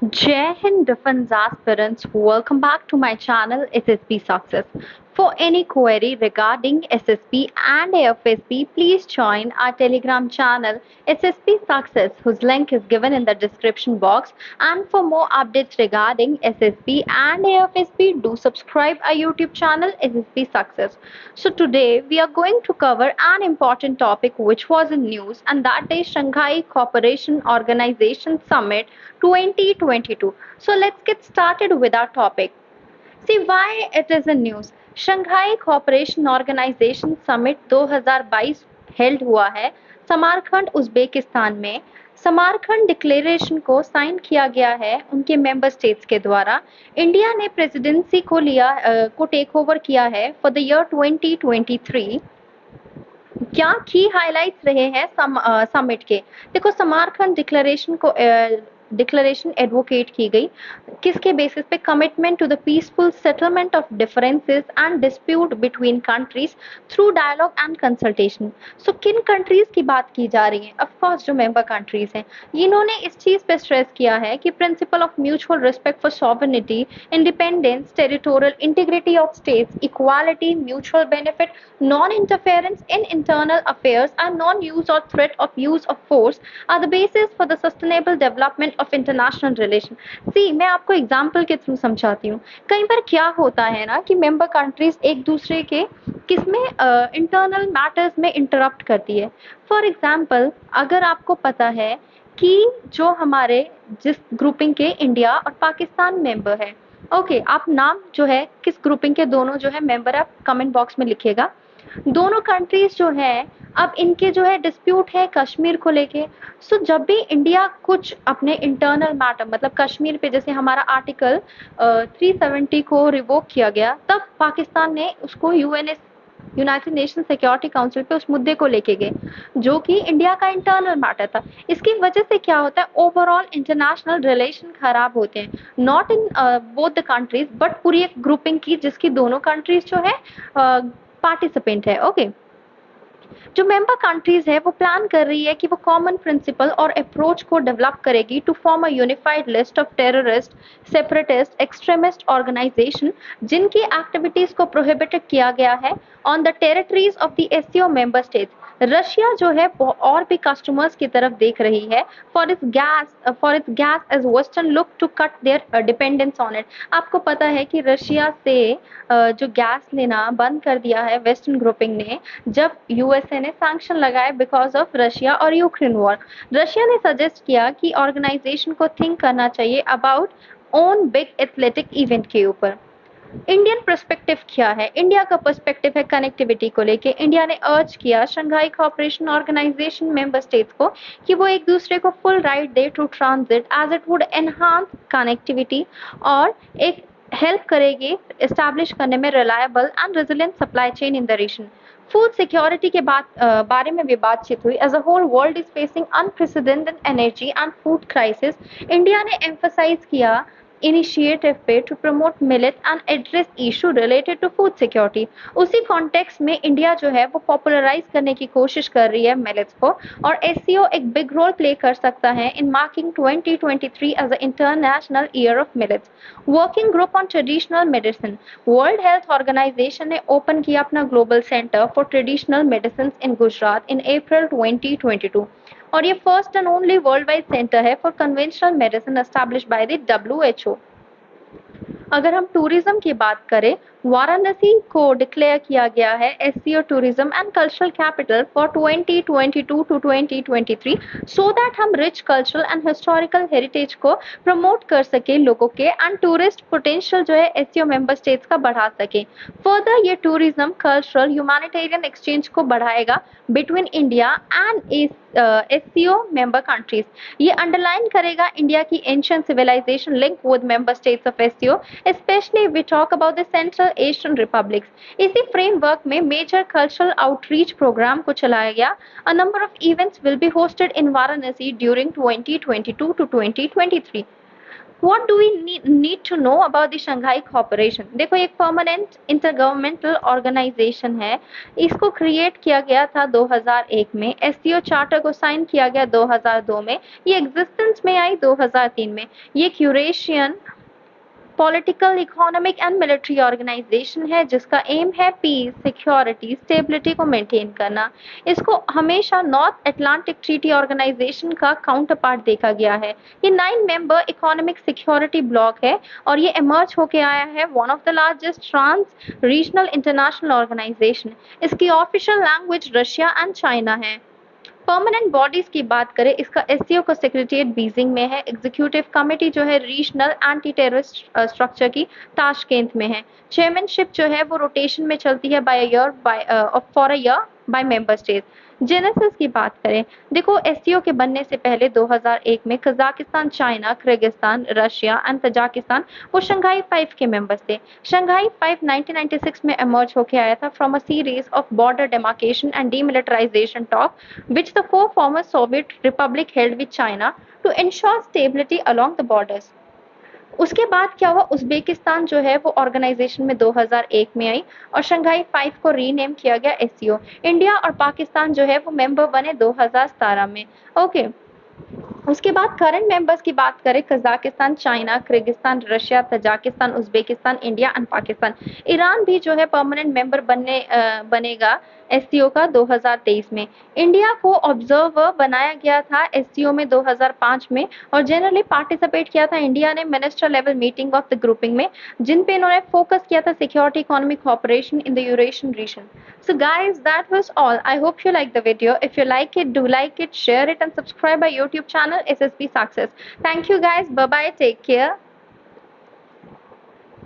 Jai Hind Defense aspirants, welcome back to my channel SSB Success. For any query regarding SSB and AFSB, please join our Telegram channel SSB Success, whose link is given in the description box. And for more updates regarding SSB and AFSB, do subscribe our YouTube channel SSB Success. So today we are going to cover an important topic which was in news, and that is Shanghai Cooperation Organization Summit 2022. So let's get started with our topic. See why it is in news. Shanghai Cooperation Organization Summit 2022 held हुआ है समरखंड Uzbekistan में। समरखंड declaration को sign किया गया है उनके member states के द्वारा। इंडिया ने प्रेसिडेंसी को टेक ओवर किया है फॉर द ईयर 2023। क्या की हाइलाइट्स रहे हैं समिट के? देखो, समरखंड डिक्लेरेशन एडवोकेट की गई किसके बेसिस पे? Commitment to the peaceful settlement of differences and dispute between countries through dialogue and consultation. So किन कंट्रीज की बात की जा रही है? ऑफ कोर्स जो मेंबर कंट्रीज हैं। इन्होंने इस चीज पे स्ट्रेस किया है कि principle of mutual respect for sovereignty, independence, territorial integrity of states, equality, mutual benefit, non-interference in internal affairs, and non-use or threat of use of force are the basis for the sustainable development of international relation. See, मैं आपको example के through समझाती हूँ। कई बार क्या होता है ना कि मेंबर कंट्रीज एक दूसरे के किसमें इंटरनल मैटर्स में इंटरप्ट करती है। फॉर एग्जाम्पल, अगर आपको पता है कि जो हमारे जिस ग्रुपिंग के इंडिया और पाकिस्तान मेंबर है, ओके, आप नाम जो है किस ग्रुपिंग के दोनों जो है मेंबर, आप कमेंट बॉक्स में लिखिएगा। दोनों कंट्रीज जो है, अब इनके जो है डिस्प्यूट है कश्मीर को लेके। सो जब भी इंडिया कुछ अपने इंटरनल मैटर, मतलब कश्मीर पे जैसे हमारा आर्टिकल 370 को रिवोक किया गया, तब पाकिस्तान ने उसको यूनाइटेड नेशन सिक्योरिटी काउंसिल पे उस मुद्दे को लेके गए, जो कि इंडिया का इंटरनल मैटर था। इसकी वजह से क्या होता है, ओवरऑल इंटरनेशनल रिलेशन खराब होते हैं, not in both the countries but पूरी एक ग्रुपिंग की जिसकी दोनों कंट्रीज जो है पार्टिसिपेंट है। ओके, जो मेंबर कंट्रीज है वो प्लान कर रही है कि वो कॉमन प्रिंसिपल और अप्रोच को डेवलप करेगी to form a unified list of terrorist, separatist, extremist organisation जिनकी एक्टिविटीज को प्रोहिबिटेड किया गया है on the territories of the SCO member states. Russia जो है और भी कस्टमर्स की तरफ देख रही है for its gas as western look to cut their dependence on it. आपको पता है कि रशिया से जो गैस लेना बंद कर दिया है वेस्टर्न ग्रुपिंग ने, जब यूएसए ने सैंक्शन लगाए बिकॉज ऑफ रशिया और यूक्रेन वॉर। रशिया ने सजेस्ट किया कि ऑर्गेनाइजेशन को थिंक करना चाहिए about own big athletic event के ऊपर। इंडियन पर्सपेक्टिव क्या है? इंडिया का पर्सपेक्टिव है कनेक्टिविटी को लेके। इंडिया ने अर्ज किया Shanghai Cooperation Organisation member states को कि वो एक दूसरे को फुल राइट दे to transit as it would enhance connectivity और एक हेल्प करेगी एस्टैब्लिश करने में reliable and resilient supply chain in the region. Food security के बारे में भी बातचीत हुई। As a whole world is facing unprecedented energy and food crisis. India ने एम्फसाइज किया इनिशिएटिव पे to promote millet and address issue related to food security. उसी कॉन्टेक्स्ट में इंडिया जो है वो पॉपुलराइज करने की कोशिश कर रही है मिलेट्स को, और एससीओ एक बिग रोल प्ले कर सकता है in marking 2023 as a international year of millets. Working group on traditional medicine. World health organisation ने ओपन किया अपना global centre for traditional medicine in Gujarat in April 2022, और ये first and only world wide centre है for conventional medicine establish by the WHO. अगर हम tourism की बात करें, वाराणसी को डिक्लेयर किया गया है SCO tourism and cultural capital for 2022 to 2023, so that हम rich cultural and historical heritage को प्रमोट कर सके लोगों के, एंड टूरिस्ट पोटेंशियल जो है एससीओ मेंबर स्टेट्स का बढ़ा सके। फर्दर ये टूरिज्म, कल्चरल, ह्यूमैनिटेरियन एक्सचेंज को बढ़ाएगा between India and SCO member countries. ये अंडरलाइन करेगा इंडिया की ancient civilisation link with member states of SCO, especially if we talk about the Central Asian Republics. इसी फ्रेमवर्क में major cultural outreach programme को चलाया गया। A number of events will be hosted in Varanasi during 2022 to 2023. What do we need to know about the Shanghai corporation? देखो, एक permanent intergovernmental organisation है। इसको create किया गया था 2001 में। एससीओ चार्टर को साइन किया गया 2002 में। ये एग्जिस्टेंस में आई 2003 में। ये एक Eurasian political, economic and military organisation है जिसका एम है पीस, सिक्योरिटी, स्टेबिलिटी को मेंटेन करना। इसको हमेशा नॉर्थ अटलांटिक ट्रीटी ऑर्गेनाइजेशन का काउंटर पार्ट देखा गया है। ये 9 मेंबर इकोनॉमिक सिक्योरिटी ब्लॉक है और ये इमर्ज होके आया है one of the largest trans regional international organisation. इसकी official language Russia and China है। परमानेंट बॉडीज की बात करें, इसका एससीओ का सेक्रेटरिएट बीजिंग में है। एग्जीक्यूटिव कमेटी जो है रीजनल एंटी टेररिस्ट स्ट्रक्चर की ताशकेंत में है। चेयरमैनशिप जो है वो रोटेशन में चलती है by year, by for a year by member state. Genesis की बात करें, देखो एससीओ के बनने से पहले 2001 में Kazakhstan, China, Kyrgyzstan, Russia and Tajikistan वो शंघाई 5 के मेंबर्स थे। शंघाई 5 1996 में इमर्ज होके आया था from a series of border demarcation and demilitarisation talk which the four former Soviet republic held with China to ensure stability along the borders. उसके बाद क्या हुआ, उज्बेकिस्तान जो है वो ऑर्गेनाइजेशन में 2001 में आई और शंघाई 5 को रीनेम किया गया एससीओ। इंडिया और पाकिस्तान जो है वो मेंबर बने 2017 में। ओके, उसके बाद करंट मेंबर्स की बात करें, Kazakhstan, China, Kyrgyzstan, Russia, Tajikistan, Uzbekistan, India and Pakistan. Iran भी जो है परमानेंट मेंबर बनेगा एससीओ का 2023 में। इंडिया को ऑब्जर्वर बनाया गया था एससीओ में 2005 में और जनरली पार्टिसिपेट किया था इंडिया ने minister level meeting of the grouping में, जिन पे इन्होंने फोकस किया था security, economic cooperation in the Eurasian region. So guys, that was all. I hope you like the video. If you like it, do like it, share it and subscribe our YouTube channel SSB Success. Thank you guys. Bye bye. Take care.